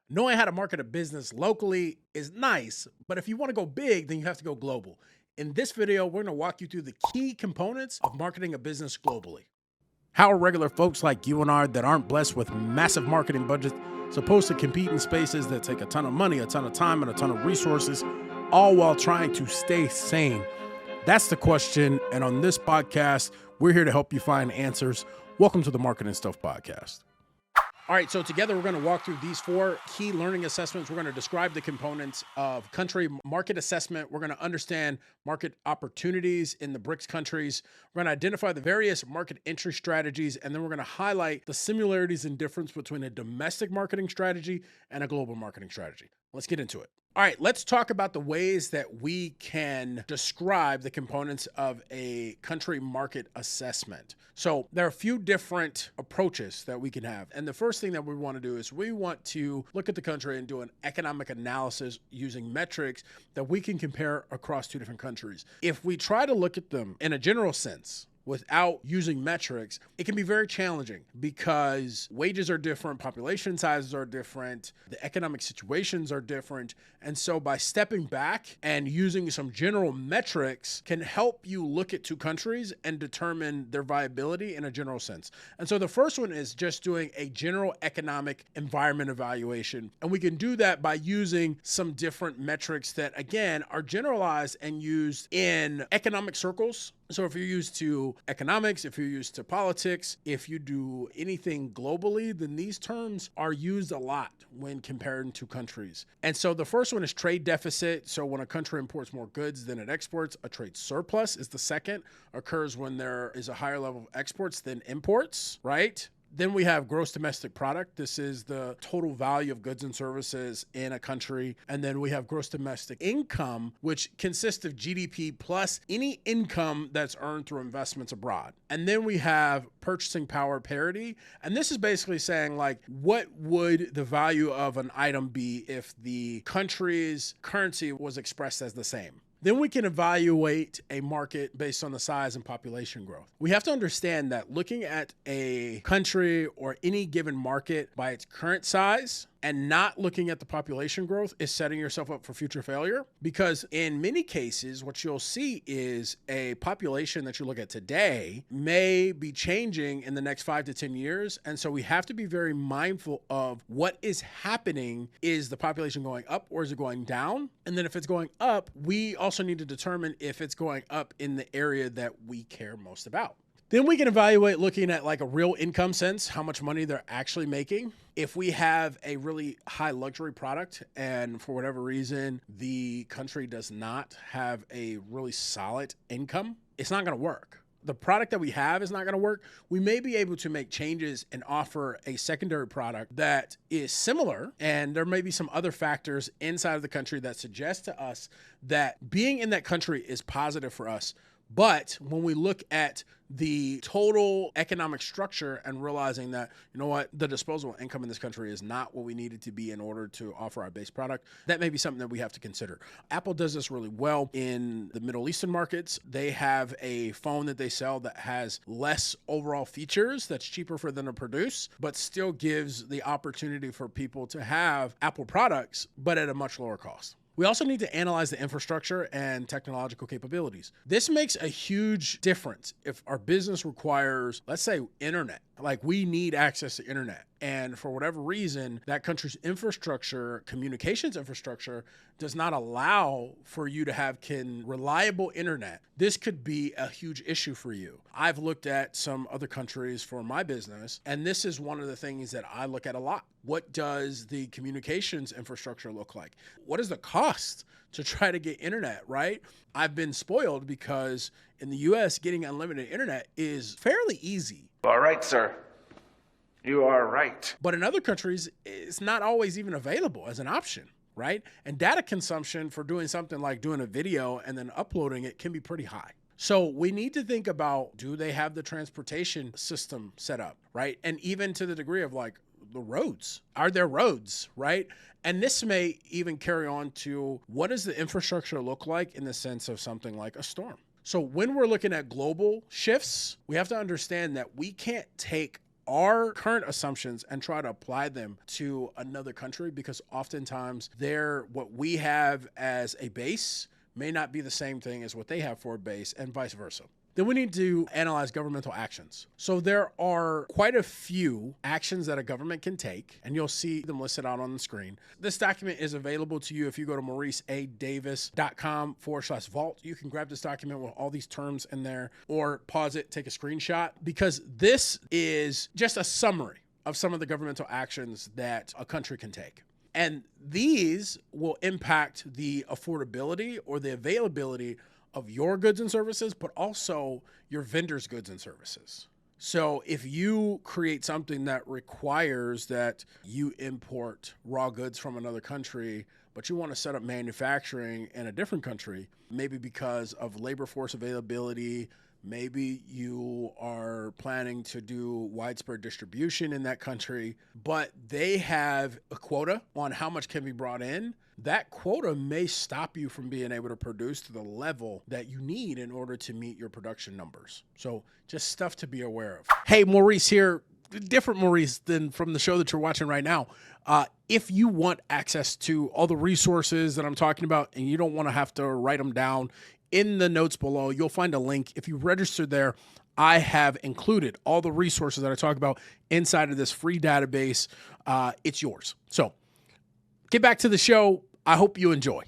Knowing how to market a business locally is nice, but if you want to go big, then you have to go global. In this video, we're going to walk you through the key components of marketing a business globally. How are regular folks like you and I that aren't blessed with massive marketing budgets supposed to compete in spaces that take a ton of money, a ton of time, and a ton of resources, all while trying to stay sane? That's the question. And on this podcast, we're here to help you find answers. Welcome to the Marketing Stuff Podcast. All right, so together we're going to walk through these four key learning assessments. We're going to describe the components of country market assessment. We're going to understand market opportunities in the BRICS countries. We're going to identify the various market entry strategies, and then we're going to highlight the similarities and difference between a domestic marketing strategy and a global marketing strategy. Let's get into it. All right, let's talk about the ways that we can describe the components of a country market assessment. So there are a few different approaches that we can have. And the first thing that we want to do is we want to look at the country and do an economic analysis using metrics that we can compare across two different countries. If we try to look at them in a general sense, without using metrics, it can be very challenging because wages are different, population sizes are different, the economic situations are different. And so by stepping back and using some general metrics can help you look at two countries and determine their viability in a general sense. And so the first one is just doing a general economic environment evaluation. And we can do that by using some different metrics that, again, are generalized and used in economic circles. So if you're used to economics, if you're used to politics, if you do anything globally, then these terms are used a lot when comparing to countries. And so the first one is trade deficit. So when a country imports more goods than it exports, a trade surplus is the second, occurs when there is a higher level of exports than imports, right? Then we have gross domestic product. This is the total value of goods and services in a country. And then we have gross domestic income, which consists of GDP plus any income that's earned through investments abroad. And then we have purchasing power parity. And this is basically saying, like, what would the value of an item be if the country's currency was expressed as the same? Then we can evaluate a market based on the size and population growth. We have to understand that looking at a country or any given market by its current size and not looking at the population growth is setting yourself up for future failure, because in many cases, what you'll see is a population that you look at today may be changing in the next 5 to 10 years. And so we have to be very mindful of what is happening. Is the population going up or is it going down? And then if it's going up, we also need to determine if it's going up in the area that we care most about. Then we can evaluate looking at like a real income sense, how much money they're actually making. If we have a really high luxury product and for whatever reason, the country does not have a really solid income, it's not going to work. The product that we have is not going to work. We may be able to make changes and offer a secondary product that is similar. And there may be some other factors inside of the country that suggest to us that being in that country is positive for us. But when we look at the total economic structure and realizing that, you know what, the disposable income in this country is not what we need it to be in order to offer our base product, that may be something that we have to consider. Apple does this really well in the Middle Eastern markets. They have a phone that they sell that has less overall features, that's cheaper for them to produce, but still gives the opportunity for people to have Apple products, but at a much lower cost. We also need to analyze the infrastructure and technological capabilities. This makes a huge difference if our business requires, let's say, internet. Like, we need access to internet. And for whatever reason, that country's infrastructure, communications infrastructure, does not allow for you to have reliable internet. This could be a huge issue for you. I've looked at some other countries for my business, and this is one of the things that I look at a lot. What does the communications infrastructure look like? What is the cost to try to get internet, right? I've been spoiled because in the US, getting unlimited internet is fairly easy. All right, sir. You are right. But in other countries, it's not always even available as an option, right? And data consumption for doing something like doing a video and then uploading it can be pretty high. So we need to think about, do they have the transportation system set up, right? And even to the degree of like the roads. Are there roads, right? And this may even carry on to, what does the infrastructure look like in the sense of something like a storm? So when we're looking at global shifts, we have to understand that we can't take our current assumptions and try to apply them to another country, because oftentimes what we have as a base may not be the same thing as what they have for a base, and vice versa. Then we need to analyze governmental actions. So there are quite a few actions that a government can take, and you'll see them listed out on the screen. This document is available to you if you go to mauriceadavis.com/vault. You can grab this document with all these terms in there, or pause it, take a screenshot, because this is just a summary of some of the governmental actions that a country can take. And these will impact the affordability or the availability of your goods and services, but also your vendors' goods and services. So if you create something that requires that you import raw goods from another country, but you want to set up manufacturing in a different country, maybe because of labor force availability, maybe you are planning to do widespread distribution in that country, but they have a quota on how much can be brought in, that quota may stop you from being able to produce to the level that you need in order to meet your production numbers. So just stuff to be aware of. Hey, Maurice here, different Maurice than from the show that you're watching right now. If you want access to all the resources that I'm talking about and you don't want to have to write them down, in the notes below, you'll find a link. If you register there, I have included all the resources that I talk about inside of this free database. It's yours. So get back to the show. I hope you enjoy.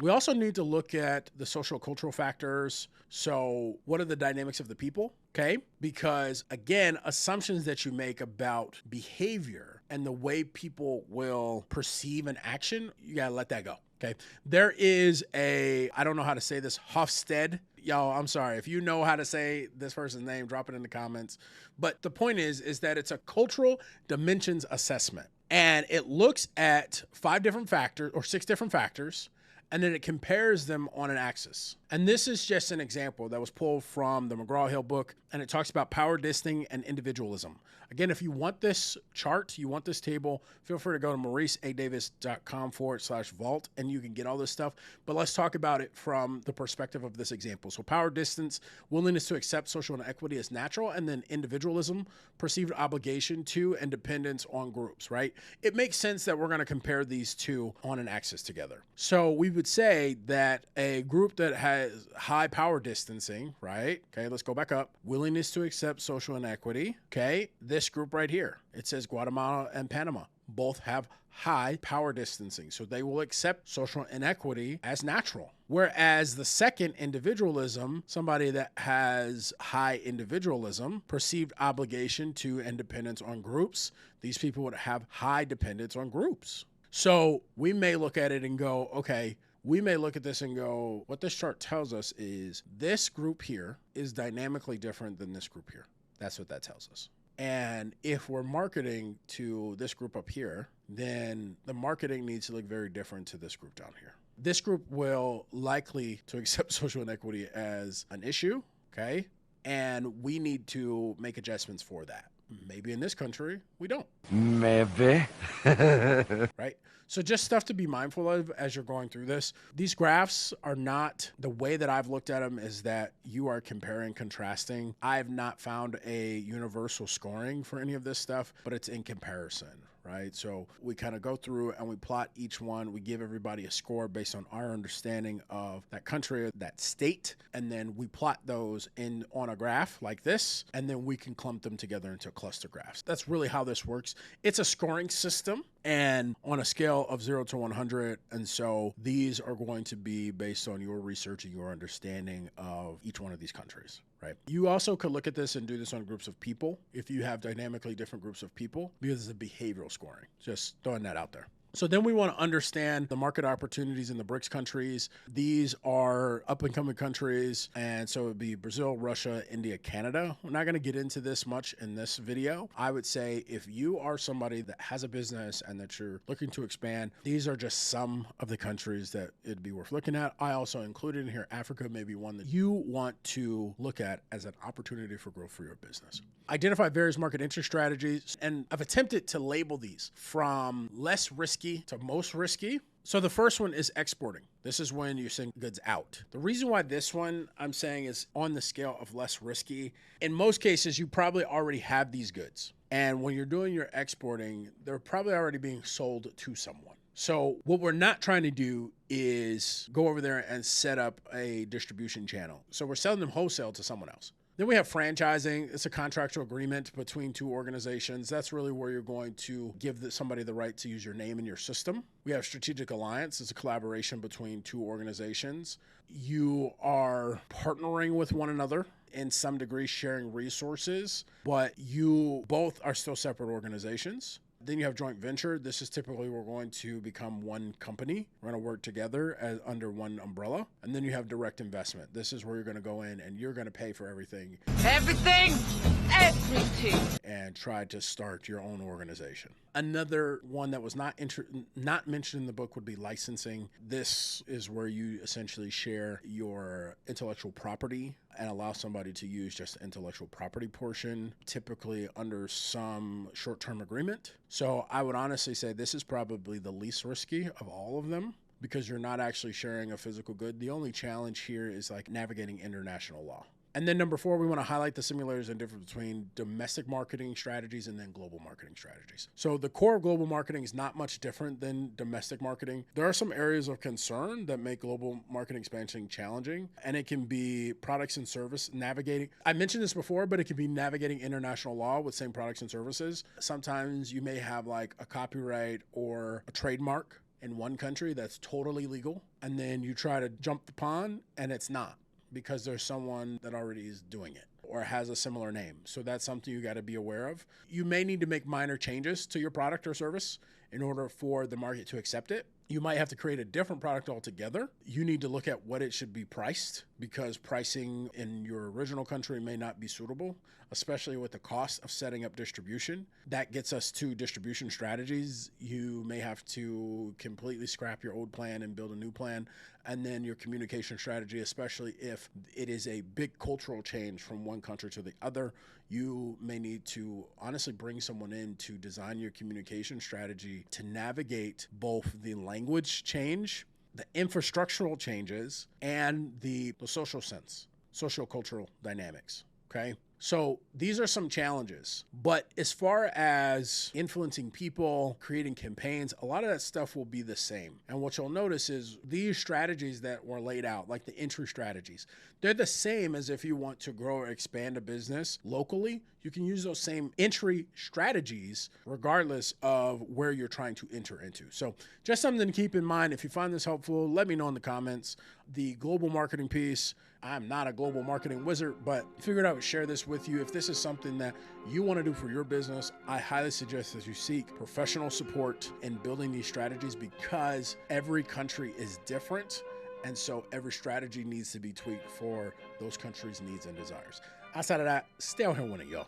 We also need to look at the social cultural factors. So what are the dynamics of the people? Okay. Because again, assumptions that you make about behavior and the way people will perceive an action, you got to let that go. Okay. There is I don't know how to say this, Hofstede. Y'all, I'm sorry. If you know how to say this person's name, drop it in the comments. But the point is that it's a cultural dimensions assessment. And it looks at 5 different factors or 6 different factors, and then it compares them on an axis. And this is just an example that was pulled from the McGraw-Hill book, and it talks about power distancing and individualism. Again, if you want this chart, you want this table, feel free to go to mauriceadavis.com/vault, and you can get all this stuff. But let's talk about it from the perspective of this example. So power distance, willingness to accept social inequity as natural, and then individualism, perceived obligation to and dependence on groups, right? It makes sense that we're going to compare these two on an axis together. So we would say that a group that has high power distancing, right? Okay, let's go back up. Willingness to accept social inequity. Okay, this group right here, it says Guatemala and Panama both have high power distancing. So they will accept social inequity as natural. Whereas the second, individualism, somebody that has high individualism, perceived obligation to and dependence on groups, these people would have high dependence on groups. So we may look at it and go, okay, we may look at this and go, what this chart tells us is this group here is dynamically different than this group here. That's what that tells us. And if we're marketing to this group up here, then the marketing needs to look very different to this group down here. This group will likely to accept social inequity as an issue, okay? And we need to make adjustments for that. Maybe in this country, we don't. Maybe. Right? So just stuff to be mindful of as you're going through this. These graphs are not, the way that I've looked at them is that you are comparing, contrasting. I've not found a universal scoring for any of this stuff, but it's in comparison, right? So we kind of go through and we plot each one. We give everybody a score based on our understanding of that country, that state, and then we plot those on a graph like this, and then we can clump them together into cluster graphs. That's really how this works. It's a scoring system and on a scale of 0 to 100. And so these are going to be based on your research and your understanding of each one of these countries. Right. You also could look at this and do this on groups of people if you have dynamically different groups of people, because it's a behavioral scoring. Just throwing that out there. So then we want to understand the market opportunities in the BRICS countries. These are up-and-coming countries, and so it would be Brazil, Russia, India, Canada. We're not going to get into this much in this video. I would say if you are somebody that has a business and that you're looking to expand, these are just some of the countries that it'd be worth looking at. I also included in here Africa, maybe one that you want to look at as an opportunity for growth for your business. Identify various market entry strategies, and I've attempted to label these from less risky risky to most risky. So the first one is exporting. This is when you send goods out. The reason why this one I'm saying is on the scale of less risky, in most cases, you probably already have these goods. And when you're doing your exporting, they're probably already being sold to someone. So what we're not trying to do is go over there and set up a distribution channel. So we're selling them wholesale to someone else. Then we have franchising. It's a contractual agreement between two organizations. That's really where you're going to give somebody the right to use your name in your system. We have strategic alliance. It's a collaboration between two organizations. You are partnering with one another in some degree, sharing resources, but you both are still separate organizations. Then you have joint venture. This is typically we're going to become one company. We're going to work together under one umbrella. And then you have direct investment. This is where you're going to go in and you're going to pay for everything. Everything! And try to start your own organization. Another one that was not mentioned in the book would be licensing. This is where you essentially share your intellectual property and allow somebody to use just the intellectual property portion, typically under some short-term agreement. So I would honestly say this is probably the least risky of all of them because you're not actually sharing a physical good. The only challenge here is like navigating international law. And then number 4, we want to highlight the simulators and difference between domestic marketing strategies and then global marketing strategies. So the core of global marketing is not much different than domestic marketing. There are some areas of concern that make global marketing expansion challenging, and it can be products and service navigating. I mentioned this before, but it can be navigating international law with same products and services. Sometimes you may have like a copyright or a trademark in one country that's totally legal, and then you try to jump the pond and it's not, because there's someone that already is doing it or has a similar name. So that's something you got to be aware of. You may need to make minor changes to your product or service in order for the market to accept it. You might have to create a different product altogether. You need to look at what it should be priced because pricing in your original country may not be suitable, especially with the cost of setting up distribution. That gets us to distribution strategies. You may have to completely scrap your old plan and build a new plan. And then your communication strategy, especially if it is a big cultural change from one country to the other, you may need to honestly bring someone in to design your communication strategy to navigate both the language change, the infrastructural changes, and the social sense, social-cultural dynamics, okay? So these are some challenges, but as far as influencing people, creating campaigns, a lot of that stuff will be the same. And what you'll notice is these strategies that were laid out, like the entry strategies, they're the same as if you want to grow or expand a business locally. You can use those same entry strategies regardless of where you're trying to enter into. So just something to keep in mind. If you find this helpful, let me know in the comments. The global marketing piece, I'm not a global marketing wizard, but figured I would share this with you. If this is something that you want to do for your business, I highly suggest that you seek professional support in building these strategies because every country is different. And so every strategy needs to be tweaked for those countries' needs and desires. Outside of that, stay out here winning, y'all.